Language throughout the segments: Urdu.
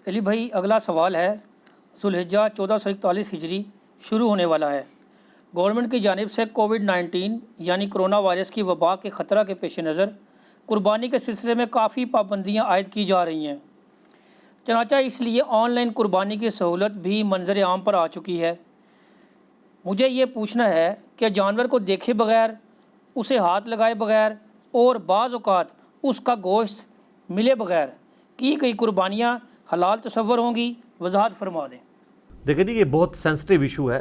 علی بھائی اگلا سوال ہے، ذوالحجہ 1441 ہجری شروع ہونے والا ہے۔ گورنمنٹ کی جانب سے کووڈ-19 یعنی کرونا وائرس کی وبا کے خطرہ کے پیش نظر قربانی کے سلسلے میں کافی پابندیاں عائد کی جا رہی ہیں، چنانچہ اس لیے آن لائن قربانی کی سہولت بھی منظر عام پر آ چکی ہے۔ مجھے یہ پوچھنا ہے کہ جانور کو دیکھے بغیر، اسے ہاتھ لگائے بغیر اور بعض اوقات اس کا گوشت ملے بغیر کی گئی قربانیاں حلال تصور ہوں گی؟ وضاحت فرما دیں۔ دیکھیں جی، یہ بہت سینسٹیو ایشو ہے۔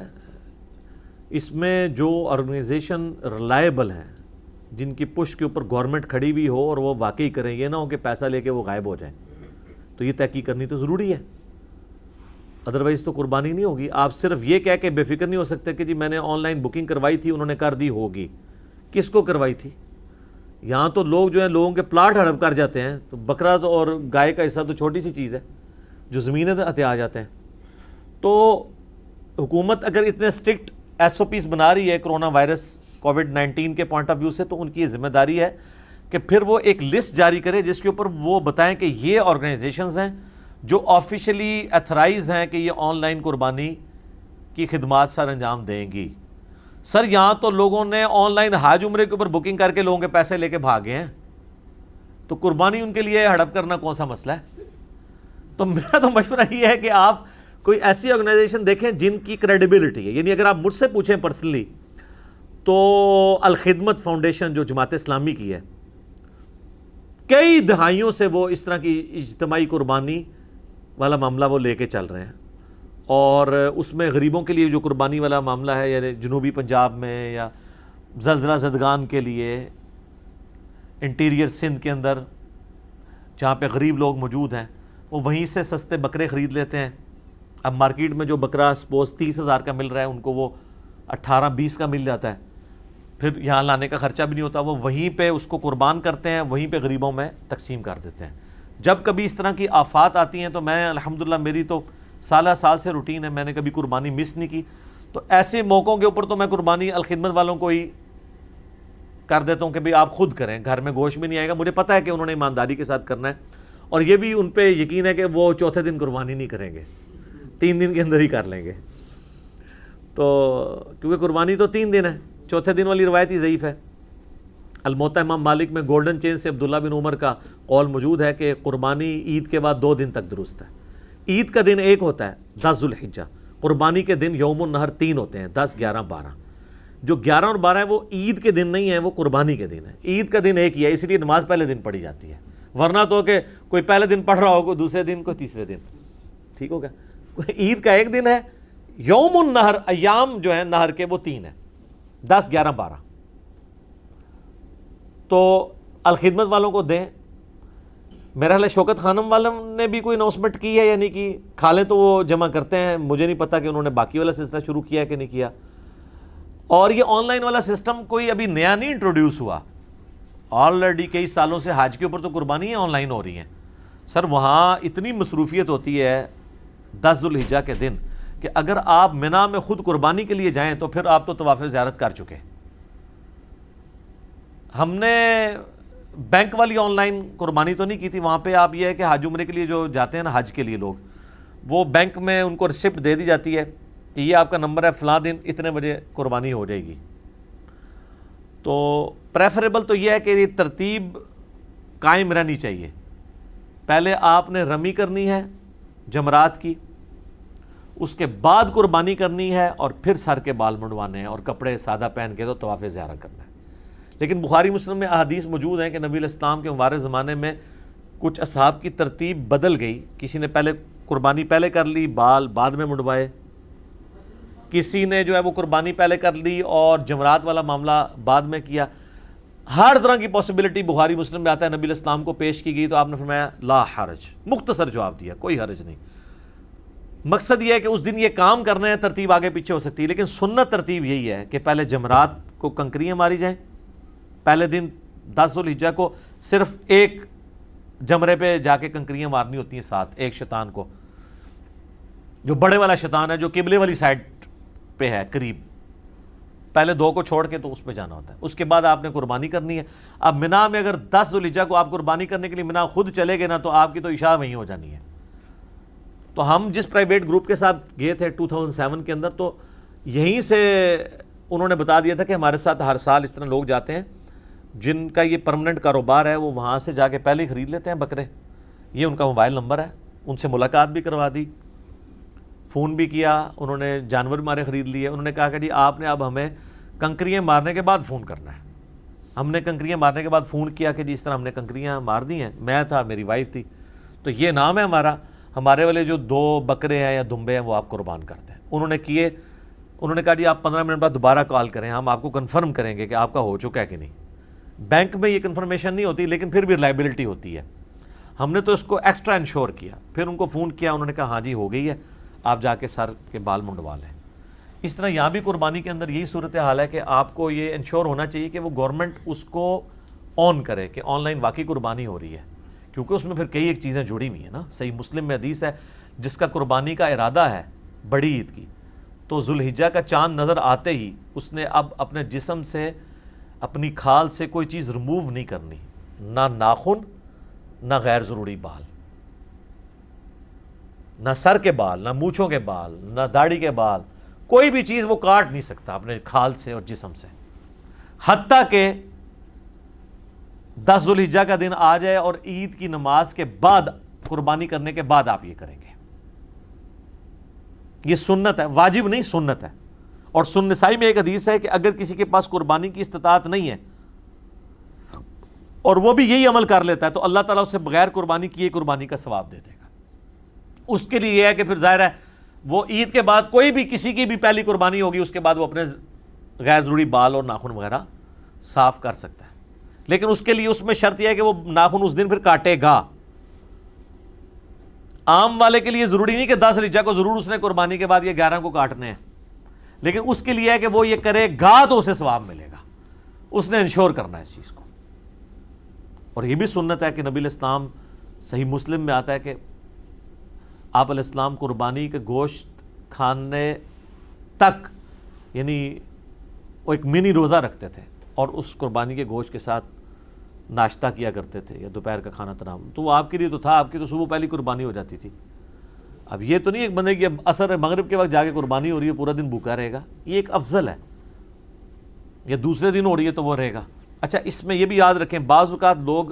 اس میں جو آرگنائزیشن ریلائبل ہیں، جن کی پش کے اوپر گورنمنٹ کھڑی بھی ہو اور وہ واقعی کریں، یہ نہ ہو کہ پیسہ لے کے وہ غائب ہو جائیں، تو یہ تحقیق کرنی تو ضروری ہے، ادروائز تو قربانی نہیں ہوگی۔ آپ صرف یہ کہہ کے بے فکر نہیں ہو سکتے کہ جی میں نے آن لائن بکنگ کروائی تھی، انہوں نے کر دی ہوگی۔ کس کو کروائی تھی؟ یہاں تو لوگ جو ہیں لوگوں کے پلاٹ ہڑپ کر جاتے ہیں، تو بکرا تو اور گائے کا حصہ تو چھوٹی سی چیز ہے جو زمینیں ہتھے آ جاتے ہیں۔ تو حکومت اگر اتنے اسٹرکٹ ایس او پیز بنا رہی ہے کرونا وائرس کووڈ-19 کے پوائنٹ آف ویو سے، تو ان کی یہ ذمہ داری ہے کہ پھر وہ ایک لسٹ جاری کرے جس کے اوپر وہ بتائیں کہ یہ آرگنائزیشنز ہیں جو آفیشلی ایتھرائز ہیں کہ یہ آن لائن قربانی کی خدمات سر انجام دیں گی۔ سر یہاں تو لوگوں نے آن لائن حج عمرے کے اوپر بکنگ کر کے لوگوں کے پیسے لے کے بھاگے ہیں، تو قربانی ان کے لیے ہڑپ کرنا کون سا مسئلہ ہے؟ تو میرا تو مشورہ یہ ہے کہ آپ کوئی ایسی آرگنائزیشن دیکھیں جن کی کریڈیبلٹی ہے۔ یعنی اگر آپ مجھ سے پوچھیں پرسنلی تو الخدمت فاؤنڈیشن جو جماعت اسلامی کی ہے، کئی دہائیوں سے وہ اس طرح کی اجتماعی قربانی والا معاملہ وہ لے کے چل رہے ہیں، اور اس میں غریبوں کے لیے جو قربانی والا معاملہ ہے، یعنی جنوبی پنجاب میں یا زلزلہ زدگان کے لیے انٹیریئر سندھ کے اندر جہاں پہ غریب لوگ موجود ہیں، وہ وہیں سے سستے بکرے خرید لیتے ہیں۔ اب مارکیٹ میں جو بکرا سپوز 30,000 کا مل رہا ہے، ان کو وہ 18-20 کا مل جاتا ہے، پھر یہاں لانے کا خرچہ بھی نہیں ہوتا، وہ وہیں پہ اس کو قربان کرتے ہیں، وہیں پہ غریبوں میں تقسیم کر دیتے ہیں۔ جب کبھی اس طرح کی آفات آتی ہیں تو میں الحمدللہ، میری تو سالہ سال سے روٹین ہے، میں نے کبھی قربانی مس نہیں کی، تو ایسے موقعوں کے اوپر تو میں قربانی الخدمت والوں کو ہی کر دیتا ہوں کہ بھئی آپ خود کریں، گھر میں گوشت بھی نہیں آئے گا۔ مجھے پتہ ہے کہ انہوں نے ایمانداری کے ساتھ کرنا ہے، اور یہ بھی ان پہ یقین ہے کہ وہ چوتھے دن قربانی نہیں کریں گے، 3 دن کے اندر ہی کر لیں گے، تو کیونکہ قربانی تو 3 دن ہے، چوتھے دن والی روایت ہی ضعیف ہے۔ الموطا امام مالک میں گولڈن چین سے عبداللہ بن عمر کا قول موجود ہے کہ قربانی عید کے بعد 2 دن تک درست ہے۔ عید کا دن ایک ہوتا ہے 10 ذوالحجہ، قربانی کے دن یوم النحر 3 ہوتے ہیں، 10، 11، 12۔ جو 11 اور 12 ہیں وہ عید کے دن نہیں ہیں، وہ قربانی کے دن ہیں۔ عید کا دن ایک ہی ہے، اس لیے نماز پہلے دن پڑھی جاتی ہے، ورنہ تو کہ کوئی پہلے دن پڑھ رہا ہو، کوئی دوسرے دن، کوئی تیسرے دن، ٹھیک ہو گیا۔ عید کا ایک دن ہے، یوم النحر، ایام جو ہیں نہر کے وہ 3 ہیں، 10، 11، 12۔ تو الخدمت والوں کو دیں۔ میرا خیال ہے شوکت خانم والوں نے بھی کوئی اناؤنسمنٹ کی ہے، یعنی کہ کھالیں تو وہ جمع کرتے ہیں، مجھے نہیں پتا کہ انہوں نے باقی والا سلسلہ شروع کیا ہے کہ نہیں کیا۔ اور یہ آن لائن والا سسٹم کوئی ابھی نیا نہیں انٹروڈیوس ہوا، آلریڈی کئی سالوں سے حج کے اوپر تو قربانیاں آن لائن ہو رہی ہیں۔ سر وہاں اتنی مصروفیت ہوتی ہے 10 ذوالحجہ کے دن کہ اگر آپ منا میں خود قربانی کے لیے جائیں تو پھر آپ تو طواف زیارت کر چکے۔ ہم نے بینک والی آن لائن قربانی تو نہیں کی تھی، وہاں پہ آپ یہ ہے کہ حج عمرے کے لیے جو جاتے ہیں نا حج کے لیے لوگ، وہ بینک میں ان کو ریسپٹ دے دی جاتی ہے کہ یہ آپ کا نمبر ہے، فلاں دن اتنے بجے قربانی ہو جائے گی۔ تو پریفریبل تو یہ ہے کہ یہ ترتیب قائم رہنی چاہیے۔ پہلے آپ نے رمی کرنی ہے جمرات کی، اس کے بعد قربانی کرنی ہے، اور پھر سر کے بال منڈوانے ہیں اور کپڑے سادہ پہن کے تو طواف زیارت کرنا ہے۔ لیکن بخاری مسلم میں احادیث موجود ہیں کہ نبی علیہ السلام کے مبارک زمانے میں کچھ اصحاب کی ترتیب بدل گئی، کسی نے پہلے قربانی پہلے کر لی، بال بعد میں منڈوائے، کسی نے جو ہے وہ قربانی پہلے کر لی اور جمرات والا معاملہ بعد میں کیا۔ ہر طرح کی پاسبلٹی بخاری مسلم میں آتا ہے، نبی علیہ السلام کو پیش کی گئی تو آپ نے فرمایا لا حرج، مختصر جواب دیا، کوئی حرج نہیں۔ مقصد یہ ہے کہ اس دن یہ کام کرنا ہے، ترتیب آگے پیچھے ہو سکتی ہے، لیکن سنت ترتیب یہی ہے کہ پہلے جمرات کو کنکریاں ماری جائیں، پہلے دن 10 ذوالحجہ کو صرف ایک جمرے پہ جا کے کنکریاں مارنی ہوتی ہیں، ساتھ ایک شیطان کو، جو بڑے والا شیطان ہے جو قبلے والی سائڈ پہ ہے قریب، پہلے 2 کو چھوڑ کے تو اس پہ جانا ہوتا ہے۔ اس کے بعد آپ نے قربانی کرنی ہے۔ اب منا میں اگر 10 ذوالحجہ کو آپ قربانی کرنے کے لیے منا خود چلے گئے نا تو آپ کی تو عشاء وہیں ہو جانی ہے، تو ہم جس پرائیویٹ گروپ کے ساتھ گئے تھے 2007 کے اندر، تو یہیں سے انہوں نے بتا دیا تھا کہ ہمارے ساتھ ہر سال اس طرح لوگ جاتے ہیں جن کا یہ پرمننٹ کاروبار ہے، وہ وہاں سے جا کے پہلے ہی خرید لیتے ہیں بکرے. یہ ان کا موبائل نمبر ہے، ان سے ملاقات بھی کروا دی، فون بھی کیا، انہوں نے جانور بھی ہمارے خرید لیے. انہوں نے کہا کہ جی آپ نے اب ہمیں کنکریاں مارنے کے بعد فون کرنا ہے. ہم نے کنکریاں مارنے کے بعد فون کیا کہ جی اس طرح ہم نے کنکریاں مار دی ہیں، میں تھا، میری وائف تھی، تو یہ نام ہے ہمارا، ہمارے والے جو 2 بکرے ہیں یا دمبے ہیں وہ آپ قربان کرتے ہیں. انہوں نے کیے. انہوں نے کہا جی آپ 15 منٹ بعد دوبارہ کال کریں، ہم آپ کو کنفرم کریں گے کہ آپ کا ہو چکا ہے کہ نہیں. بینک میں یہ کنفرمیشن نہیں ہوتی لیکن پھر بھی ریلائبلٹی ہوتی ہے. ہم نے تو اس کو ایکسٹرا انشور کیا. پھر ان کو فون کیا، انہوں نے کہا ہاں جی ہو گئی ہے، آپ جا کے سر کے بال منڈوا لیں. اس طرح یہاں بھی قربانی کے اندر یہی صورتحال ہے کہ آپ کو یہ انشور ہونا چاہیے کہ وہ گورنمنٹ اس کو آن کرے کہ آن لائن واقعی قربانی ہو رہی ہے، کیونکہ اس میں پھر کئی ایک چیزیں جڑی ہوئی ہیں نا. صحیح مسلم میں حدیث ہے، جس کا قربانی کا ارادہ ہے بڑی عید کی، تو ذوالحجہ کا چاند نظر آتے ہی اس نے اب اپنے جسم سے، اپنی کھال سے کوئی چیز ریموو نہیں کرنی، نہ ناخن، نہ غیر ضروری بال، نہ سر کے بال، نہ مونچھوں کے بال، نہ داڑھی کے بال، کوئی بھی چیز وہ کاٹ نہیں سکتا اپنے کھال سے اور جسم سے، حتیٰ کہ 10 ذوالحجہ کا دن آ جائے اور عید کی نماز کے بعد، قربانی کرنے کے بعد آپ یہ کریں گے. یہ سنت ہے، واجب نہیں، سنت ہے. اور سنن نسائی میں ایک حدیث ہے کہ اگر کسی کے پاس قربانی کی استطاعت نہیں ہے اور وہ بھی یہی عمل کر لیتا ہے تو اللہ تعالیٰ اسے بغیر قربانی کیے قربانی کا ثواب دے دے گا. اس کے لیے یہ ہے کہ پھر ظاہر ہے وہ عید کے بعد کوئی بھی کسی کی بھی پہلی قربانی ہوگی، اس کے بعد وہ اپنے غیر ضروری بال اور ناخن وغیرہ صاف کر سکتا ہے. لیکن اس کے لیے اس میں شرط یہ ہے کہ وہ ناخن اس دن پھر کاٹے گا. عام والے کے لیے ضروری نہیں کہ 10 ذوالحجہ کو ضرور اس نے قربانی کے بعد یہ 11 کو کاٹنے ہیں، لیکن اس کے لیے ہے کہ وہ یہ کرے گا تو اسے ثواب ملے گا. اس نے انشور کرنا ہے اس چیز کو. اور یہ بھی سنت ہے کہ نبی علیہ السلام، صحیح مسلم میں آتا ہے کہ آپ علیہ السلام قربانی کے گوشت کھانے تک، یعنی وہ ایک منی روزہ رکھتے تھے اور اس قربانی کے گوشت کے ساتھ ناشتہ کیا کرتے تھے یا دوپہر کا کھانا تناول. تو وہ آپ کے لیے تو تھا، آپ کی تو صبح پہلی قربانی ہو جاتی تھی. اب یہ تو نہیں ایک بندے کی اب عصر مغرب کے وقت جا کے قربانی ہو رہی ہے پورا دن بھوکا رہے گا، یہ ایک افضل ہے. یا دوسرے دن ہو رہی ہے تو وہ رہے گا. اچھا اس میں یہ بھی یاد رکھیں، بعض اوقات لوگ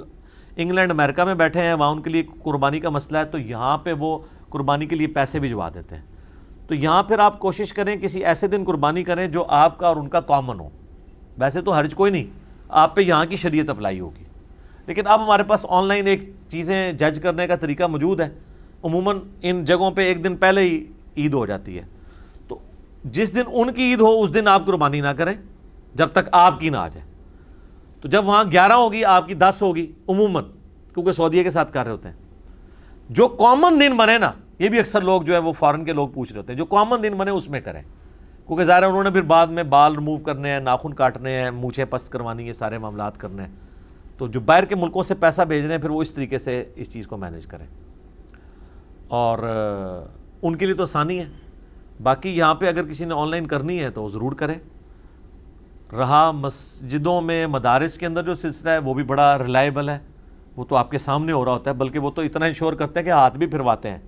انگلینڈ امریکہ میں بیٹھے ہیں، وہاں ان کے لیے قربانی کا مسئلہ ہے تو یہاں پہ وہ قربانی کے لیے پیسے بھجوا دیتے ہیں. تو یہاں پھر آپ کوشش کریں کسی ایسے دن قربانی کریں جو آپ کا اور ان کا کامن ہو. ویسے تو حرج کوئی نہیں، آپ پہ یہاں کی شریعت اپلائی ہوگی. لیکن اب ہمارے پاس آن لائن ایک چیزیں جج کرنے کا طریقہ موجود ہے. عموماً ان جگہوں پہ ایک دن پہلے ہی عید ہو جاتی ہے، تو جس دن ان کی عید ہو اس دن آپ قربانی نہ کریں جب تک آپ کی نہ آ جائے. تو جب وہاں 11 ہوگی آپ کی 10 ہوگی عموماً، کیونکہ سعودیہ کے ساتھ کر رہے ہوتے ہیں. جو کامن دن بنے نا، یہ بھی اکثر لوگ جو ہے وہ فارن کے لوگ پوچھ رہے ہوتے ہیں، جو کامن دن بنے اس میں کریں، کیونکہ ظاہر ہے انہوں نے پھر بعد میں بال ریموو کرنے ہیں، ناخن کاٹنے ہیں، مونچھیں پست کروانی ہے، سارے معاملات کرنے ہیں. تو جو باہر کے ملکوں سے پیسہ بھیج رہے ہیں پھر وہ اس طریقے سے اس چیز کو مینیج کریں، اور ان کے لیے تو آسانی ہے. باقی یہاں پہ اگر کسی نے آن لائن کرنی ہے تو ضرور کرے. رہا مسجدوں میں، مدارس کے اندر جو سلسلہ ہے وہ بھی بڑا ریلائبل ہے، وہ تو آپ کے سامنے ہو رہا ہوتا ہے، بلکہ وہ تو اتنا انشور کرتے ہیں کہ ہاتھ بھی پھرواتے ہیں،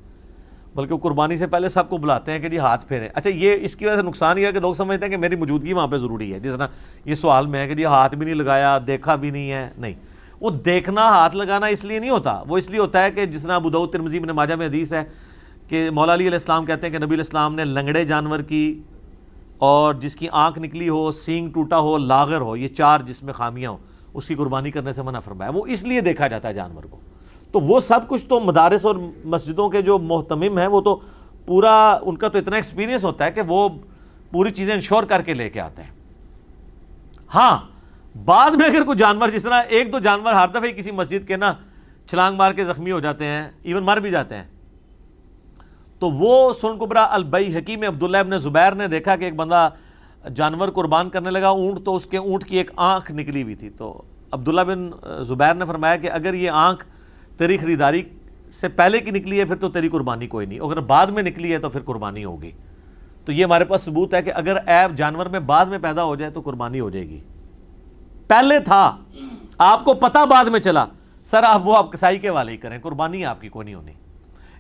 بلکہ وہ قربانی سے پہلے سب کو بلاتے ہیں کہ جی ہاتھ پھیریں. اچھا یہ اس کی وجہ سے نقصان یہ ہے کہ لوگ سمجھتے ہیں کہ میری موجودگی وہاں پہ ضروری ہے، جس طرح یہ سوال میں ہے کہ جی ہاتھ بھی نہیں لگایا، دیکھا بھی نہیں ہے. نہیں، وہ دیکھنا، ہاتھ لگانا اس لیے نہیں ہوتا، وہ اس لیے ہوتا ہے کہ جس طرح ابو داؤد، ترمذی، ابن ماجہ میں حدیث ہے کہ مولا علی علیہ السلام کہتے ہیں کہ نبی علیہ السلام نے لنگڑے جانور کی اور جس کی آنکھ نکلی ہو، سینگ ٹوٹا ہو، لاغر ہو، یہ 4 جس میں خامیاں ہوں، اس کی قربانی کرنے سے منع فرمایا. وہ اس لیے دیکھا جاتا ہے جانور کو. تو وہ سب کچھ تو مدارس اور مسجدوں کے جو محتمم ہیں وہ تو پورا ان کا تو اتنا ایکسپیرینس ہوتا ہے کہ وہ پوری چیزیں انشور کر کے لے کے آتے ہیں. ہاں بعد میں اگر کوئی جانور، جس طرح 1-2 جانور ہر دفعہ کسی مسجد کے نا چھلانگ مار کے زخمی ہو جاتے ہیں، ایون مر بھی جاتے ہیں، تو وہ سنن کبریٰ البیہقی میں عبداللہ ابن زبیر نے دیکھا کہ ایک بندہ جانور قربان کرنے لگا اونٹ، تو اس کے اونٹ کی ایک آنکھ نکلی ہوئی تھی. تو عبداللہ بن زبیر نے فرمایا کہ اگر یہ آنکھ تیری خریداری سے پہلے کی نکلی ہے پھر تو تیری قربانی کوئی نہیں، اگر بعد میں نکلی ہے تو پھر قربانی ہوگی. تو یہ ہمارے پاس ثبوت ہے کہ اگر عیب جانور میں بعد میں پیدا ہو جائے تو قربانی ہو جائے گی. پہلے تھا، آپ کو پتہ بعد میں چلا، سر آپ وہ آپ کسائی کے والے ہی کریں، قربانی آپ کی کوئی نہیں ہونی.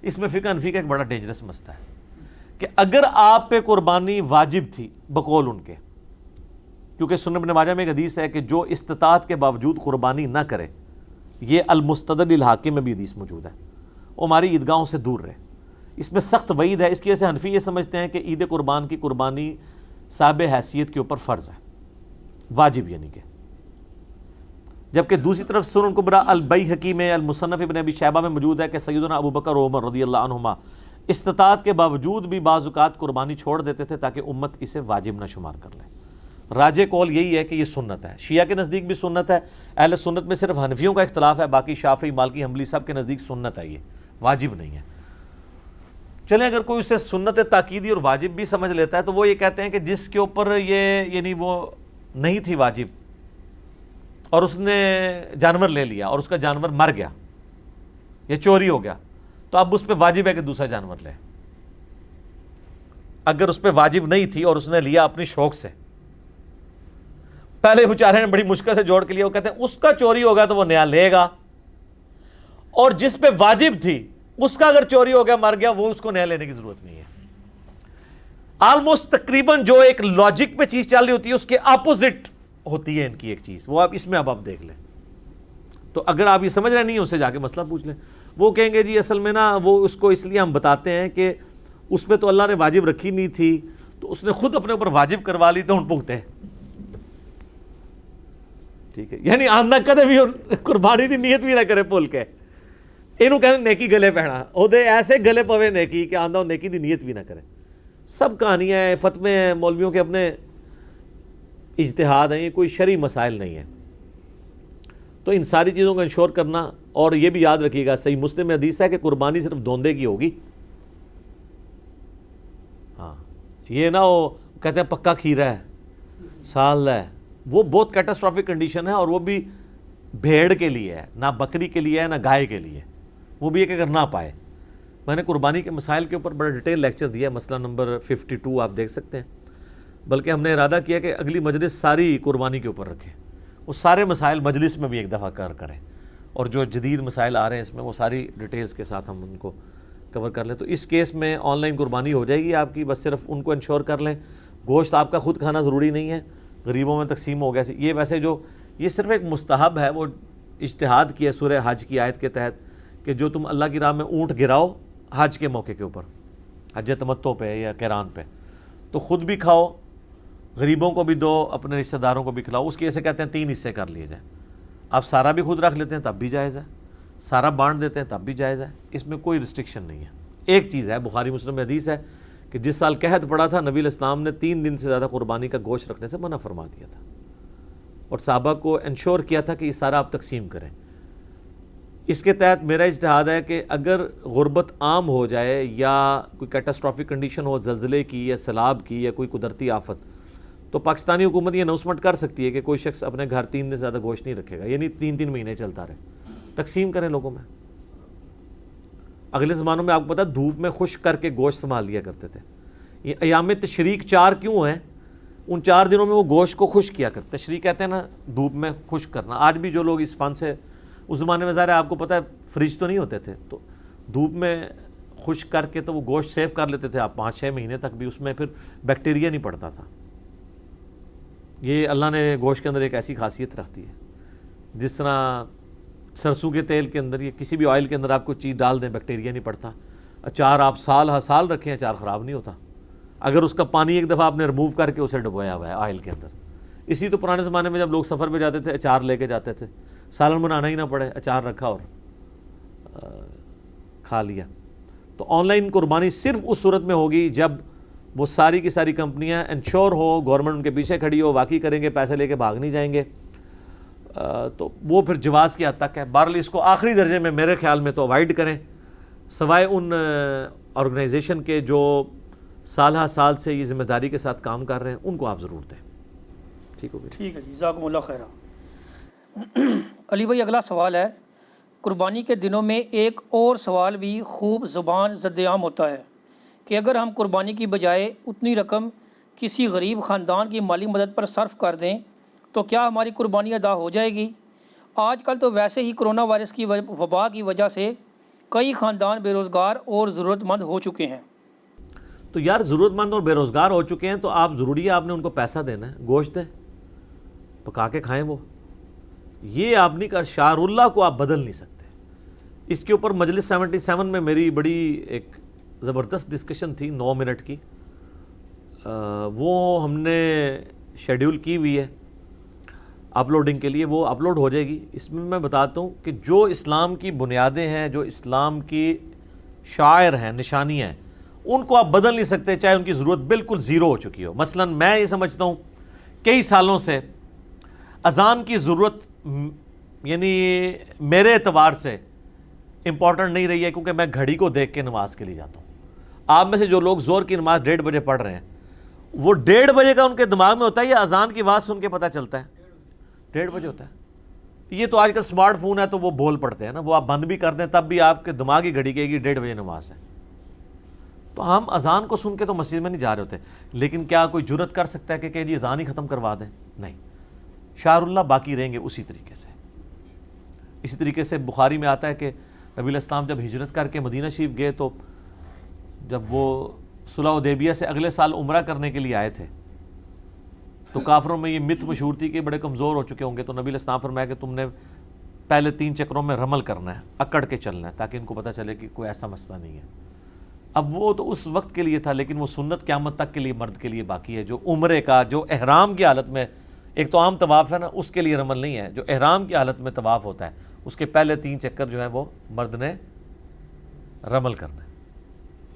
اس میں فقہ حنفی کا ایک بڑا ڈینجرس مسئلہ ہے کہ اگر آپ پہ قربانی واجب تھی بقول ان کے، کیونکہ سنن ابن ماجہ میں ایک حدیث ہے کہ جو استطاعت کے باوجود قربانی نہ کرے، یہ المستدل الحاکم میں بھی حدیث موجود ہے، وہ ہماری عیدگاہوں سے دور رہے، اس میں سخت وعید ہے۔ اس کی وجہ سے حنفی یہ سمجھتے ہیں کہ عید قربان کی قربانی صاحب حیثیت کے اوپر فرض ہے، واجب یعنی کہ، جبکہ دوسری طرف سنن کبریٰ البیہقی میں، المصنف ابن ابی شیبہ میں موجود ہے کہ سیدنا ابو بکر و عمر رضی اللہ عنہما استطاعت کے باوجود بھی بعض اوقات قربانی چھوڑ دیتے تھے تاکہ امت اسے واجب نہ شمار کر لے۔ راجہ قول یہی ہے کہ یہ سنت ہے، شیعہ کے نزدیک بھی سنت ہے، اہل سنت میں صرف حنفیوں کا اختلاف ہے، باقی شافعی، مالکی، حنبلی سب کے نزدیک سنت ہے، یہ واجب نہیں ہے۔ چلیں اگر کوئی اسے سنت تاکیدی اور واجب بھی سمجھ لیتا ہے تو وہ یہ کہتے ہیں کہ جس کے اوپر یہ یعنی وہ نہیں تھی واجب اور اس نے جانور لے لیا اور اس کا جانور مر گیا یا چوری ہو گیا، تو اب اس پہ واجب ہے کہ دوسرا جانور لے۔ اگر اس پہ واجب نہیں تھی اور اس نے لیا اپنی شوق سے، پہلے بیچارے نے بڑی مشکل سے جوڑ کے لیا، وہ کہتے ہیں اس کا چوری ہوگا تو وہ نیا لے گا، اور جس پہ واجب تھی اس کا اگر چوری ہو گیا مر گیا، وہ اس کو نیا لینے کی ضرورت نہیں ہے۔ آلموسٹ تقریباً جو ایک لاجک پہ چیز چل رہی ہوتی ہے اس کے اپوزٹ ہوتی ہے ان کی ایک چیز، وہ آپ اس میں اب آپ دیکھ لیں۔ تو اگر آپ یہ سمجھ رہے نہیں ہیں، اس سے جا کے مسئلہ پوچھ لیں۔ وہ کہیں گے جی اصل میں نا وہ اس کو اس لیے ہم بتاتے ہیں کہ اس پہ تو اللہ نے واجب رکھی نہیں تھی، تو اس نے خود اپنے اوپر واجب کروا لی تو ہن بھگتے۔ ٹھیک ہے، یعنی آندہ کدے بھی قربانی دی نیت بھی نہ کرے بھول کے، اینو کہنے نیکی گلے پہنا، او دے ایسے گلے پوے نیکی کہ آندہ نیکی دی نیت بھی نہ کرے۔ سب کہانیاں ہیں، فتوے ہیں مولویوں کے، اپنے اجتہاد ہیں، یہ کوئی شرعی مسائل نہیں ہیں۔ تو ان ساری چیزوں کو انشور کرنا، اور یہ بھی یاد رکھیے گا صحیح مسلم میں حدیث ہے کہ قربانی صرف دوندے کی ہوگی۔ ہاں، یہ نہ وہ کہتے ہیں پکا کھیرا ہے، سال ہے، وہ بہت کیٹاسٹرافک کنڈیشن ہے، اور وہ بھی بھیڑ کے لیے ہے، نہ بکری کے لیے ہے نہ گائے کے لیے، وہ بھی ایک اگر نہ پائے۔ میں نے قربانی کے مسائل کے اوپر بڑا ڈیٹیل لیکچر دیا ہے، مسئلہ نمبر 52 آپ دیکھ سکتے ہیں، بلکہ ہم نے ارادہ کیا کہ اگلی مجلس ساری قربانی کے اوپر رکھیں، وہ سارے مسائل مجلس میں بھی ایک دفعہ کریں، اور جو جدید مسائل آ رہے ہیں اس میں وہ ساری ڈیٹیلز کے ساتھ ہم ان کو کور کر لیں۔ تو اس کیس میں آن لائن قربانی ہو جائے گی آپ کی، بس صرف ان کو انشور کر لیں۔ گوشت آپ کا خود کھانا ضروری نہیں ہے، غریبوں میں تقسیم ہو گیا۔ یہ ویسے جو یہ صرف ایک مستحب ہے، وہ اجتہاد کی ہے سورہ حج کی آیت کے تحت کہ جو تم اللہ کی راہ میں اونٹ گراؤ حج کے موقع کے اوپر، حج تمتع پہ یا قران پہ، تو خود بھی کھاؤ، غریبوں کو بھی دو، اپنے رشتہ داروں کو بھی کھلاؤ۔ اس کی ایسے کہتے ہیں 3 حصے کر لیے جائیں۔ آپ سارا بھی خود رکھ لیتے ہیں تب بھی جائز ہے، سارا بانٹ دیتے ہیں تب بھی جائز ہے، اس میں کوئی ریسٹرکشن نہیں ہے۔ ایک چیز ہے، بخاری مسلم میں حدیث ہے کہ جس سال قحط پڑا تھا نبی علیہ السلام نے 3 دن سے زیادہ قربانی کا گوشت رکھنے سے منع فرما دیا تھا، اور صحابہ کو انشور کیا تھا کہ یہ سارا آپ تقسیم کریں۔ اس کے تحت میرا اجتہاد ہے کہ اگر غربت عام ہو جائے یا کوئی کیٹاسٹرافک کنڈیشن ہو، زلزلے کی یا سیلاب کی یا کوئی قدرتی آفت، تو پاکستانی حکومت یہ اناؤنسمنٹ کر سکتی ہے کہ کوئی شخص اپنے گھر 3 دن سے زیادہ گوشت نہیں رکھے گا، یعنی 3 مہینے چلتا رہے، تقسیم کریں لوگوں میں۔ اگلے زمانوں میں آپ کو پتہ دھوپ میں خشک کر کے گوشت سنبھال لیا کرتے تھے۔ یہ ایام تشریق 4 کیوں ہیں؟ ان 4 دنوں میں وہ گوشت کو خشک کیا کرتے، تشریق کہتے ہیں نا دھوپ میں خشک کرنا۔ آج بھی جو لوگ اس فن سے، اس زمانے میں ظاہر ہے آپ کو پتہ ہے فریج تو نہیں ہوتے تھے، تو دھوپ میں خشک کر کے تو وہ گوشت سیو کر لیتے تھے آپ 5-6 مہینے تک بھی، اس میں پھر بیکٹیریا نہیں پڑتا تھا۔ یہ اللہ نے گوشت کے اندر ایک ایسی خاصیت رکھتی ہے، جس طرح سرسوں کے تیل کے اندر یا کسی بھی آئل کے اندر آپ کو چیز ڈال دیں بیکٹیریا نہیں پڑتا۔ اچار آپ سال ہر سال رکھیں، اچار خراب نہیں ہوتا اگر اس کا پانی ایک دفعہ آپ نے ریموو کر کے اسے ڈبویا ہوا ہے آئل کے اندر۔ اسی تو پرانے زمانے میں جب لوگ سفر پہ جاتے تھے اچار لے کے جاتے تھے، سالن بنانا ہی نہ پڑے، اچار رکھا اور کھا لیا۔ تو آن لائن قربانی صرف اس صورت میں ہوگی جب وہ ساری کی ساری کمپنیاں انشور ہو، گورنمنٹ ان کے پیچھے کھڑی ہو، واقعی کریں گے، پیسے لے کے بھاگ نہیں جائیں گے، تو وہ پھر جواز کی حد تک ہے۔ بہرحال اس کو آخری درجے میں میرے خیال میں تو اوائڈ کریں، سوائے ان آرگنائزیشن کے جو سالہ سال سے یہ ذمہ داری کے ساتھ کام کر رہے ہیں، ان کو آپ ضرور دیں۔ ٹھیک ہوگی؟ ٹھیک ہے جی، جزاکم اللہ خیرہ۔ علی بھائی اگلا سوال ہے، قربانی کے دنوں میں ایک اور سوال بھی خوب زبان زد عام ہوتا ہے کہ اگر ہم قربانی کی بجائے اتنی رقم کسی غریب خاندان کی مالی مدد پر صرف کر دیں تو کیا ہماری قربانی ادا ہو جائے گی؟ آج کل تو ویسے ہی کرونا وائرس کی وبا کی وجہ سے کئی خاندان بے روزگار اور ضرورت مند ہو چکے ہیں۔ تو یار ضرورت مند اور بے روزگار ہو چکے ہیں تو آپ ضروری ہے آپ نے ان کو پیسہ دینا ہے، گوشت دیں، پکا کے کھائیں وہ، یہ آپ نہیں کر، شعار اللہ کو آپ بدل نہیں سکتے۔ اس کے اوپر مجلس 77 میں میری بڑی ایک زبردست ڈسکشن تھی 9 منٹ کی، وہ ہم نے شیڈیول کی ہوئی ہے اپلوڈنگ کے لیے، وہ اپلوڈ ہو جائے گی۔ اس میں میں بتاتا ہوں کہ جو اسلام کی بنیادیں ہیں، جو اسلام کی شعائر ہیں، نشانیاں ہیں، ان کو آپ بدل نہیں سکتے چاہے ان کی ضرورت بالکل زیرو ہو چکی ہو۔ مثلا میں یہ سمجھتا ہوں کئی سالوں سے اذان کی ضرورت یعنی میرے اعتبار سے امپورٹنٹ نہیں رہی ہے، کیونکہ میں گھڑی کو دیکھ کے نماز کے لیے جاتا ہوں۔ آپ میں سے جو لوگ زور کی نماز 1:30 بجے پڑھ رہے ہیں، وہ 1:30 بجے کا ان کے دماغ میں ہوتا ہے یا اذان کی آواز سن کے پتہ چلتا ہے؟ 1:30 بجے ہوتا ہے۔ یہ تو آج کل سمارٹ فون ہے تو وہ بول پڑتے ہیں نا، وہ آپ بند بھی کر دیں تب بھی آپ کے دماغی گھڑی کہے گی 1:30 بجے نماز ہے۔ تو ہم اذان کو سن کے تو مسجد میں نہیں جا رہے ہوتے، لیکن کیا کوئی جرت کر سکتا ہے کہ جی اذان ہی ختم کروا دیں؟ نہیں، شعار اللہ باقی رہیں گے اسی طریقے سے۔ اسی طریقے سے بخاری میں آتا ہے کہ نبی علیہ السلام جب ہجرت کر کے مدینہ شریف گئے تو جب وہ صلح حدیبیہ سے اگلے سال عمرہ کرنے کے لیے آئے تھے تو کافروں میں یہ مت مشہور تھی کہ بڑے کمزور ہو چکے ہوں گے، تو نبی علیہ السلام فرمایا کہ تم نے پہلے 3 چکروں میں رمل کرنا ہے، اکڑ کے چلنا ہے، تاکہ ان کو پتہ چلے کہ کوئی ایسا مسئلہ نہیں ہے۔ اب وہ تو اس وقت کے لیے تھا، لیکن وہ سنت قیامت تک کے لیے مرد کے لیے باقی ہے۔ جو عمرے کا، جو احرام کی حالت میں، ایک تو عام طواف ہے نا، اس کے لیے رمل نہیں ہے، جو احرام کی حالت میں طواف ہوتا ہے اس کے پہلے 3 چکر جو ہیں وہ مرد نے رمل کرنا ہے،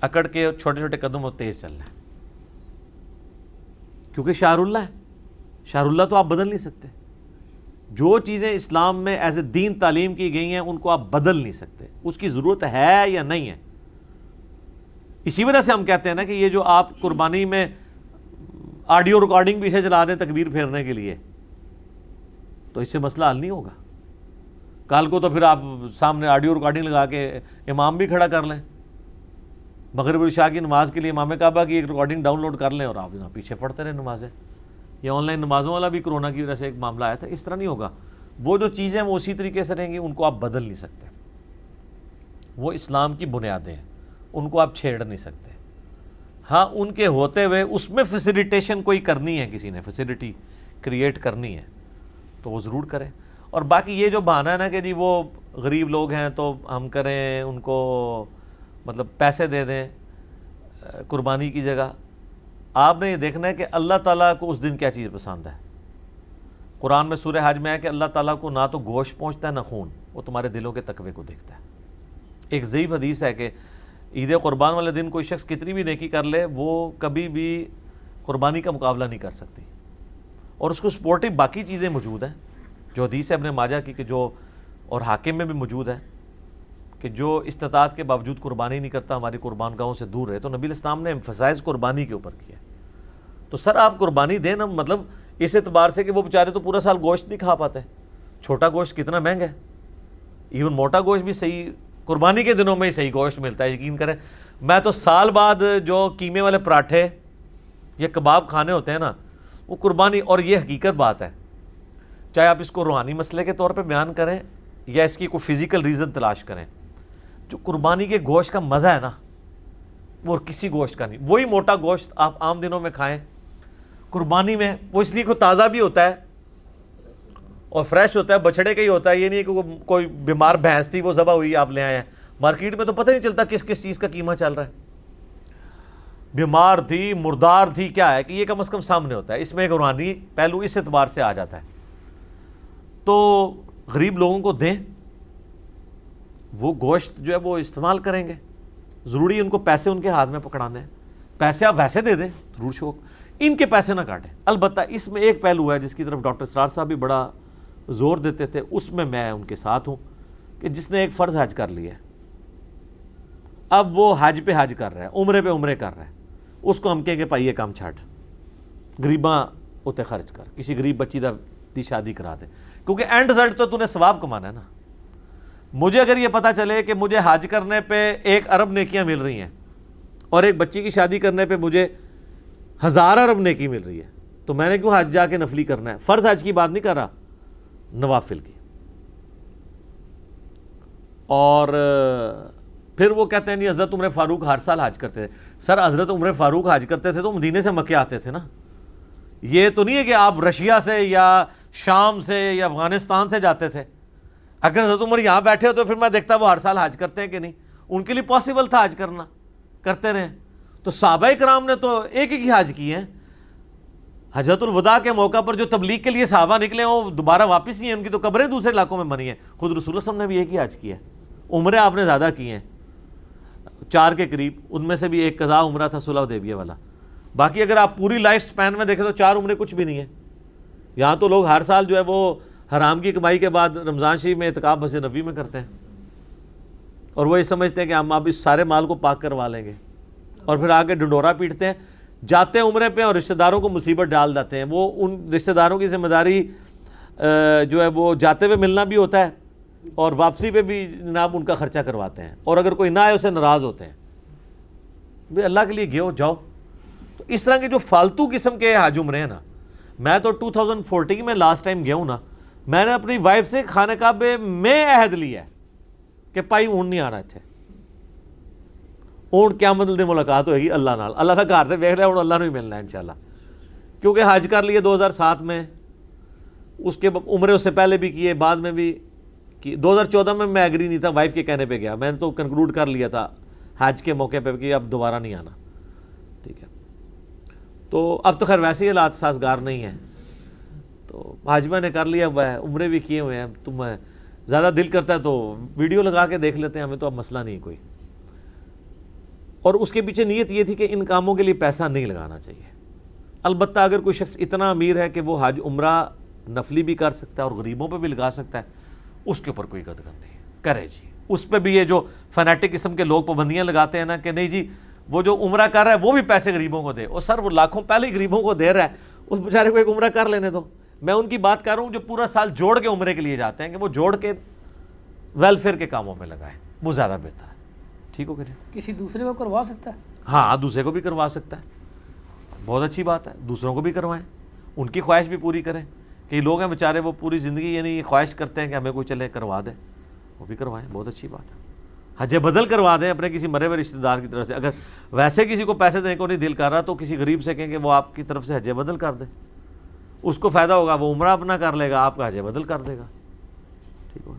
اکڑ کے چھوٹے چھوٹے قدم اور تیز چلنا ہے، کیونکہ شعار اللہ ہے۔ شعار اللہ تو آپ بدل نہیں سکتے۔ جو چیزیں اسلام میں ایز اے دین تعلیم کی گئی ہیں ان کو آپ بدل نہیں سکتے، اس کی ضرورت ہے یا نہیں ہے۔ اسی وجہ سے ہم کہتے ہیں نا کہ یہ جو آپ قربانی میں آڈیو ریکارڈنگ پیچھے چلا دیں تکبیر پھیرنے کے لیے، تو اس سے مسئلہ حل نہیں ہوگا۔ کل کو تو پھر آپ سامنے آڈیو ریکارڈنگ لگا کے امام بھی کھڑا کر لیں، مغرب اور عشاء کی نماز کے لیے امام کعبہ کی ایک ریکارڈنگ ڈاؤن لوڈ کر لیں اور آپ یہاں پیچھے پڑھتے رہیں نمازیں۔ یہ آن لائن نمازوں والا بھی کرونا کی وجہ سے ایک معاملہ آیا تھا، اس طرح نہیں ہوگا۔ وہ جو چیزیں وہ اسی طریقے سے رہیں گی، ان کو آپ بدل نہیں سکتے۔ وہ اسلام کی بنیادیں ہیں، ان کو آپ چھیڑ نہیں سکتے۔ ہاں ان کے ہوتے ہوئے اس میں فیسیلیٹیشن کوئی کرنی ہے، کسی نے فیسیلیٹی کریٹ کرنی ہے تو وہ ضرور کریں۔ اور باقی یہ جو بہانہ ہے نا کہ جی وہ غریب لوگ ہیں تو ہم کریں ان کو مطلب پیسے دے دیں قربانی کی جگہ، آپ نے یہ دیکھنا ہے کہ اللہ تعالیٰ کو اس دن کیا چیز پسند ہے۔ قرآن میں سورہ حج میں ہے کہ اللہ تعالیٰ کو نہ تو گوشت پہنچتا ہے نہ خون، وہ تمہارے دلوں کے تقوی کو دیکھتا ہے۔ ایک ضعیف حدیث ہے کہ عید قربان والے دن کوئی شخص کتنی بھی نیکی کر لے وہ کبھی بھی قربانی کا مقابلہ نہیں کر سکتی، اور اس کو سپورٹیو باقی چیزیں موجود ہیں جو حدیث ہے ابن ماجہ کی، کہ جو اور حاکم میں بھی موجود ہے کہ جو استطاعت کے باوجود قربانی نہیں کرتا ہماری قربان گاہوں سے دور ہے۔ تو نبی علیہ السلام نے ایمفسائز قربانی کے اوپر کیا۔ تو سر آپ قربانی دیں نا، مطلب اس اعتبار سے کہ وہ بیچارے تو پورا سال گوشت نہیں کھا پاتے، چھوٹا گوشت کتنا مہنگا ہے، ایون موٹا گوشت بھی صحیح قربانی کے دنوں میں ہی صحیح گوشت ملتا ہے۔ یقین کریں میں تو سال بعد جو قیمے والے پراٹھے یا کباب کھانے ہوتے ہیں نا وہ قربانی، اور یہ حقیقت بات ہے، چاہے آپ اس کو روحانی مسئلے کے طور پہ بیان کریں یا اس کی کوئی فزیکل ریزن تلاش کریں، جو قربانی کے گوشت کا مزہ ہے نا وہ کسی گوشت کا نہیں۔ وہی موٹا گوشت آپ عام دنوں میں کھائیں، قربانی میں وہ اس لیے کوئی تازہ بھی ہوتا ہے اور فریش ہوتا ہے، بچڑے کا ہی ہوتا ہے، یہ نہیں کہ کوئی بیمار بھینس تھی وہ ذبح ہوئی آپ لے آئے ہیں۔ مارکیٹ میں تو پتہ نہیں چلتا کس کس چیز کا قیمہ چل رہا ہے، بیمار تھی مردار تھی کیا ہے، کہ یہ کم از کم سامنے ہوتا ہے۔ اس میں ایک روحانی پہلو اس اعتبار سے آ جاتا ہے۔ تو غریب لوگوں کو دیں، وہ گوشت جو ہے وہ استعمال کریں گے، ضروری ہے ان کو پیسے ان کے ہاتھ میں پکڑانے ہیں، پیسے آپ ویسے دے دیں ضرور شوق، ان کے پیسے نہ کاٹیں۔ البتہ اس میں ایک پہلو ہے جس کی طرف ڈاکٹر اسرار صاحب بھی بڑا زور دیتے تھے، اس میں ان کے ساتھ ہوں، کہ جس نے ایک فرض حج کر لیا ہے، اب وہ حج پہ حج کر رہا ہے، عمرے پہ عمرے کر رہا ہے، اس کو ہم کہیں گے بھائی یہ کام چھاٹ، غریباں اتنے خرچ کر، کسی غریب بچی دی شادی کرا دے، کیونکہ اینڈ رزلٹ تو نے ثواب کمانا ہے نا۔ مجھے اگر یہ پتہ چلے کہ مجھے حج کرنے پہ 1 ارب نیکیاں مل رہی ہیں اور ایک بچی کی شادی کرنے پہ مجھے 1000 ارب نیکی مل رہی ہے، تو میں نے کیوں حج جا کے نفلی کرنا ہے؟ فرض حج کی بات نہیں کر رہا، نوافل کی۔ اور پھر وہ کہتے ہیں نہیں حضرت عمر فاروق ہر سال حج کرتے تھے. سر حضرت عمر فاروق حج کرتے تھے تو مدینے سے مکے آتے تھے نا. یہ تو نہیں ہے کہ آپ رشیا سے یا شام سے یا افغانستان سے جاتے تھے. اگر حضرت عمر یہاں بیٹھے ہو تو پھر میں دیکھتا وہ ہر سال حج کرتے ہیں کہ نہیں. ان کے لیے پاسبل تھا حج کرنا, کرتے رہے. تو صحابہ کرام نے تو ایک ایک ہی حج کیے ہیں. حجۃ الوداع کے موقع پر جو تبلیغ کے لیے صحابہ نکلے ہیں وہ دوبارہ واپس نہیں ہیں, ان کی تو قبریں دوسرے علاقوں میں بنی ہیں. خود رسول اللہ صلی اللہ علیہ وسلم نے بھی ایک ہی حج کیا ہے. عمریں آپ نے زیادہ کی ہیں 4 کے قریب, ان میں سے بھی ایک قضاء عمرہ تھا صلح حدیبیہ والا. باقی اگر آپ پوری لائف سپین میں دیکھیں تو 4 عمریں کچھ بھی نہیں ہیں. یہاں تو لوگ ہر سال جو ہے وہ حرام کی کمائی کے بعد رمضان شریف میں اعتکاف مسجد نبوی میں کرتے ہیں, اور وہ یہ سمجھتے ہیں کہ ہم اب اس سارے مال کو پاک کروا لیں گے, اور پھر آگے ڈنڈورا پیٹتے ہیں. جاتے ہیں عمرے پہ اور رشتہ داروں کو مصیبت ڈال دیتے ہیں. وہ ان رشتہ داروں کی ذمہ داری جو ہے وہ جاتے ہوئے ملنا بھی ہوتا ہے, اور واپسی پہ بھی جناب ان کا خرچہ کرواتے ہیں, اور اگر کوئی نہ آئے اسے ناراض ہوتے ہیں. بھئی اللہ کے لیے گئے جاؤ. تو اس طرح کے جو فالتو قسم کے حج عمرے ہیں نا, میں تو 2014 میں لاسٹ ٹائم گیا ہوں نا, میں نے اپنی وائف سے خانہ کعبے میں عہد لیا ہے کہ پائی اون نہیں آنا اتنے. اون قیامت دن ملاقات ہوئے گی اللہ نال. اللہ تھا گھر سے ویکھ رہا ہے, اللہ نے ہی ملنا ہے انشاءاللہ. کیونکہ حج کر لیے 2007 میں, اس کے عمرے اس سے پہلے بھی کیے, بعد میں بھی کی. 2014 میں ایگری نہیں تھا, وائف کے کہنے پہ گیا. میں نے تو کنکلوڈ کر لیا تھا حج کے موقع پہ کہ اب دوبارہ نہیں آنا. ٹھیک ہے, تو اب تو خیر ویسے ہی حالات سازگار نہیں ہیں, تو حج میں نے کر لیا ہوا ہے, عمرے بھی کیے ہوئے ہیں. تم زیادہ دل کرتا ہے تو ویڈیو لگا کے دیکھ لیتے ہیں, ہمیں تو اب مسئلہ نہیں کوئی. اور اس کے پیچھے نیت یہ تھی کہ ان کاموں کے لیے پیسہ نہیں لگانا چاہیے. البتہ اگر کوئی شخص اتنا امیر ہے کہ وہ حج عمرہ نفلی بھی کر سکتا ہے اور غریبوں پہ بھی لگا سکتا ہے, اس کے اوپر کوئی قدغن نہیں, کرے جی. اس پہ بھی یہ جو فنیٹک قسم کے لوگ پابندیاں لگاتے ہیں نا کہ نہیں جی وہ جو عمرہ کر رہا ہے وہ بھی پیسے غریبوں کو دے, اور سر وہ لاکھوں پہلے ہی غریبوں کو دے رہا ہے, اس بیچارے کو ایک عمرہ کر لینے دو. میں ان کی بات کر رہا ہوں جو پورا سال جوڑ کے عمرے کے لیے جاتے ہیں, کہ وہ جوڑ کے ویلفیئر کے کاموں میں لگائیں, وہ زیادہ بہتر ہے. ٹھیک ہو کہ نہیں؟ کسی دوسرے کو کروا سکتا ہے. ہاں دوسرے کو بھی کروا سکتا ہے, بہت اچھی بات ہے. دوسروں کو بھی کروائیں, ان کی خواہش بھی پوری کریں. کئی لوگ ہیں بیچارے وہ پوری زندگی یعنی یہ خواہش کرتے ہیں کہ ہمیں کوئی چلے کروا دے, وہ بھی کروائیں, بہت اچھی بات ہے. حج بدل کروا دیں اپنے کسی مرے ہوئے رشتہ دار کی طرف سے. اگر ویسے کسی کو پیسے دینے کو نہیں دل کر رہا تو کسی غریب سے کہیں کہ وہ آپ کی طرف سے حج بدل کر دے, اس کو فائدہ ہوگا, وہ عمرہ اپنا کر لے گا, آپ کا حج بدل کر دے گا. ٹھیک ہو.